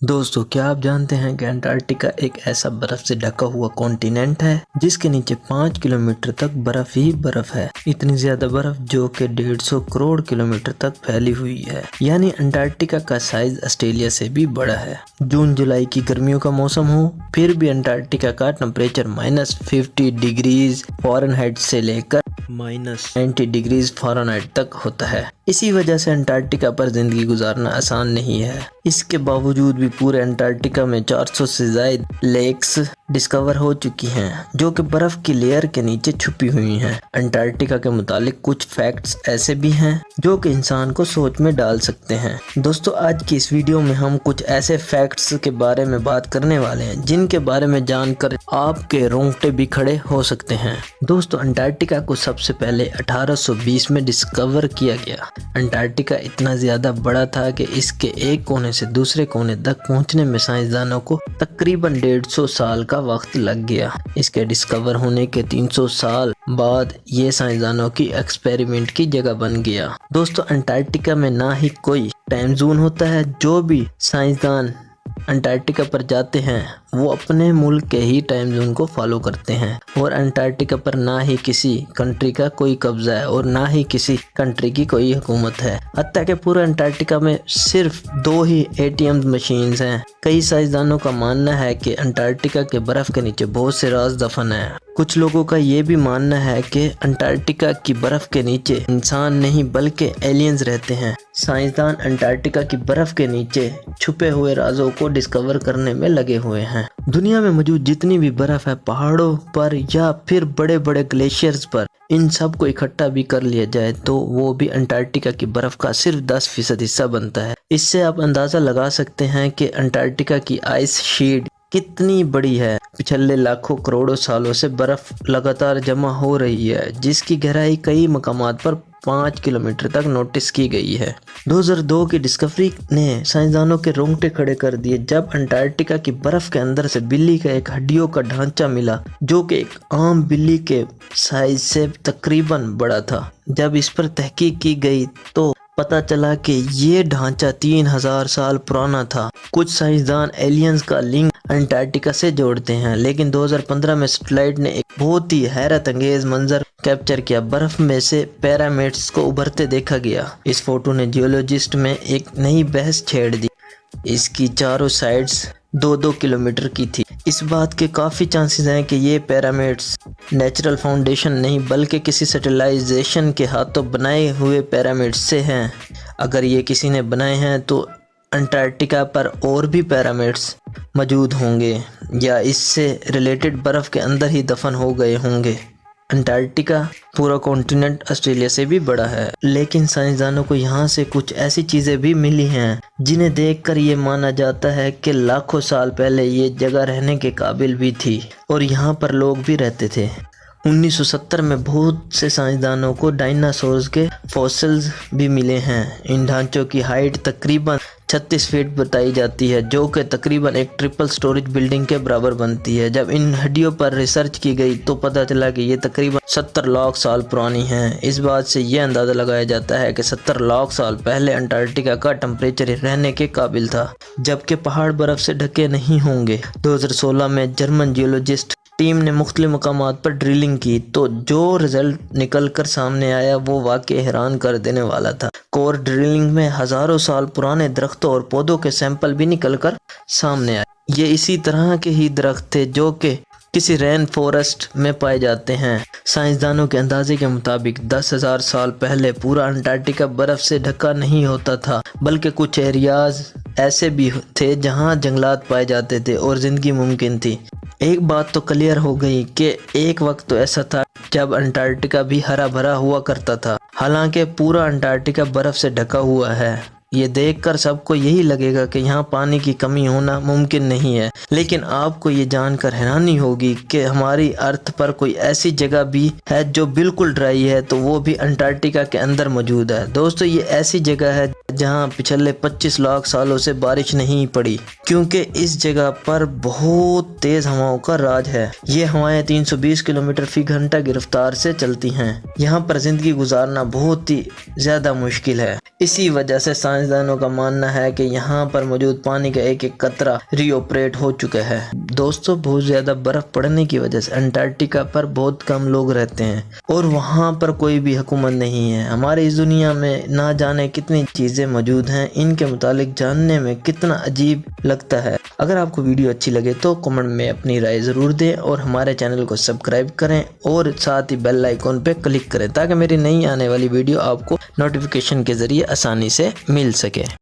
दोस्तों, क्या आप जानते हैं कि अंटार्कटिका एक ऐसा बर्फ से ढका हुआ कॉन्टिनेंट है जिसके नीचे 5 किलोमीटर तक बर्फ ही बर्फ है। इतनी ज्यादा बर्फ जो कि 150 करोड़ किलोमीटर तक फैली हुई है। यानी अंटार्कटिका का साइज ऑस्ट्रेलिया से भी बड़ा है। जून जुलाई की गर्मियों का मौसम हो, फिर भी अंटार्कटिका का टेम्परेचर -50 डिग्रीज फ़ारेनहाइट से लेकर -90 डिग्रीज फ़ारेनहाइट तक होता है। इसी वजह से अंटार्कटिका पर जिंदगी गुजारना आसान नहीं है। इसके बावजूद भी पूरे अंटार्कटिका में 400 से ज्यादा लेक्स डिस्कवर हो चुकी हैं जो कि बर्फ की लेयर के नीचे छुपी हुई हैं। अंटार्कटिका के मुतालिक कुछ फैक्ट्स ऐसे भी हैं जो कि इंसान को सोच में डाल सकते हैं। दोस्तों, आज की इस वीडियो में हम कुछ ऐसे फैक्ट्स के बारे में बात करने वाले हैं जिनके बारे में जानकर आपके रोंगटे भी खड़े हो सकते हैं। दोस्तों, अंटार्कटिका को सबसे पहले 1820 में डिस्कवर किया गया। अंटार्कटिका इतना ज्यादा बड़ा था कि इसके एक कोने से दूसरे कोने तक पहुंचने में साइंसदानों को तकरीबन 150 साल का वक्त लग गया। इसके डिस्कवर होने के 300 साल बाद ये साइंसदानों की एक्सपेरिमेंट की जगह बन गया। दोस्तों, अंटार्कटिका में ना ही कोई टाइम जोन होता है। जो भी साइंसदान अंटार्कटिका पर जाते हैं वो अपने मुल्क के ही टाइम जोन को फॉलो करते हैं। और अंटार्कटिका पर ना ही किसी कंट्री का कोई कब्जा है और ना ही किसी कंट्री की कोई हुकूमत है। हत्ता कि पूरे अंटार्कटिका में सिर्फ 2 ही ATM मशीन्स हैं। कई साइंसदानों का मानना है कि अंटार्कटिका के बर्फ के नीचे बहुत से राज दफन है। कुछ लोगों का ये भी मानना है कि अंटार्कटिका की बर्फ के नीचे इंसान नहीं बल्कि एलियंस रहते हैं। साइंसदान अंटार्कटिका की बर्फ के नीचे छुपे हुए राजों को डिस्कवर करने में लगे हुए हैं। दुनिया में मौजूद जितनी भी बर्फ है, पहाड़ों पर या फिर बड़े बड़े ग्लेशियर्स पर, इन सब को इकट्ठा भी कर लिया जाए तो वो भी अंटार्कटिका की बर्फ का सिर्फ 10% हिस्सा बनता है। इससे आप अंदाजा लगा सकते हैं कि अंटार्कटिका की आइस शीट कितनी बड़ी है। पिछले लाखों करोड़ों सालों से बर्फ लगातार जमा हो रही है जिसकी गहराई कई मकामात पर 5 किलोमीटर तक नोटिस की गई है। 2002 की डिस्कवरी ने साइंसदानों के रोंगटे खड़े कर दिए जब अंटार्कटिका की बर्फ के अंदर से बिल्ली का एक हड्डियों का ढांचा मिला जो कि एक आम बिल्ली के साइज से तकरीबन बड़ा था। जब इस पर तहकीक की गई तो पता चला कि ये ढांचा 3000 साल पुराना था। कुछ साइंसदान एलियंस का लिंक अंटार्कटिका से जोड़ते हैं, लेकिन 2015 में सैटेलाइट ने एक बहुत ही हैरत अंगेज मंजर कैप्चर किया। बर्फ में से पिरामिड्स को उभरते देखा गया। इस फोटो ने जियोलॉजिस्ट में एक नई बहस छेड़ दी। इसकी चारों साइड्स 2-2 किलोमीटर की थी। इस बात के काफ़ी चांसेस हैं कि ये पिरामिड्स नेचुरल फाउंडेशन नहीं बल्कि किसी सैटेलाइजेशन के हाथों बनाए हुए पिरामिड्स से हैं। अगर ये किसी ने बनाए हैं तो अंटार्कटिका पर और भी पिरामिड्स मौजूद होंगे या इससे रिलेटेड बर्फ़ के अंदर ही दफन हो गए होंगे। अंटार्कटिका पूरा कॉन्टिनेंट ऑस्ट्रेलिया से भी बड़ा है, लेकिन साइंसदानों को यहाँ से कुछ ऐसी चीज़ें भी मिली हैं जिन्हें देखकर ये माना जाता है कि लाखों साल पहले ये जगह रहने के काबिल भी थी और यहाँ पर लोग भी रहते थे। 1970 में बहुत से साइंसदानों को डायनासोर्स के फॉसिल्स भी मिले हैं। इन ढांचों की हाइट तकरीबन 36 फीट बताई जाती है जो कि तकरीबन एक ट्रिपल स्टोरेज बिल्डिंग के बराबर बनती है। जब इन हड्डियों पर रिसर्च की गई तो पता चला कि ये तकरीबन 70 लाख साल पुरानी हैं। इस बात से यह अंदाज़ा लगाया जाता है कि 70 लाख साल पहले अंटार्कटिका का टेम्परेचर रहने के काबिल था, जबकि पहाड़ बर्फ से ढके नहीं होंगे। 2016 में जर्मन जियोलॉजिस्ट टीम ने मुख्तलिफ मकामात पर ड्रिलिंग की तो जो रिजल्ट निकल कर सामने आया वो वाकई हैरान कर देने वाला था। कोर ड्रिलिंग में हजारों साल पुराने दरख्तों और पौधों के सैंपल भी निकल कर सामने आए। ये इसी तरह के ही दरख्त थे जो कि किसी रेन फॉरेस्ट में पाए जाते हैं। साइंसदानों के अंदाजे के मुताबिक 10,000 साल पहले पूरा अंटार्कटिका बर्फ से ढका नहीं होता था, बल्कि कुछ एरियाज ऐसे भी थे जहां जंगलात पाए जाते थे और जिंदगी मुमकिन थी। एक बात तो क्लियर हो गई कि एक वक्त तो ऐसा था जब अंटार्कटिका भी हरा भरा हुआ करता था। हालांकि पूरा अंटार्कटिका बर्फ से ढका हुआ है। ये देखकर सबको यही लगेगा कि यहाँ पानी की कमी होना मुमकिन नहीं है, लेकिन आपको ये जानकर हैरानी होगी कि हमारी अर्थ पर कोई ऐसी जगह भी है जो बिल्कुल ड्राई है, तो वो भी अंटार्कटिका के अंदर मौजूद है। दोस्तों, ये ऐसी जगह है जहाँ पिछले 25 लाख सालों से बारिश नहीं पड़ी, क्योंकि इस जगह पर बहुत तेज हवाओं का राज है। ये हवाएं 320 किलोमीटर फी घंटा की रफ्तार से चलती हैं। यहाँ पर जिंदगी गुजारना बहुत ही ज्यादा मुश्किल है। इसी वजह से سائنسدانوں کا ماننا ہے کہ یہاں پر موجود پانی کا ایک ایک قطرہ ری آپریٹ ہو چکا ہے۔ دوستو بہت زیادہ برف پڑنے کی وجہ سے انٹارکٹیکا پر بہت کم لوگ رہتے ہیں اور وہاں پر کوئی بھی حکومت نہیں ہے۔ ہماری اس دنیا میں نہ جانے کتنی چیزیں موجود ہیں، ان کے متعلق جاننے میں کتنا عجیب لگتا ہے۔ اگر آپ کو ویڈیو اچھی لگے تو کمنٹ میں اپنی رائے ضرور دیں اور ہمارے چینل کو سبسکرائب کریں اور ساتھ ہی بیل آئیکن پہ کلک کریں تاکہ میری نئی آنے والی ویڈیو آپ کو نوٹیفیکیشن کے ذریعے آسانی سے مل سکے۔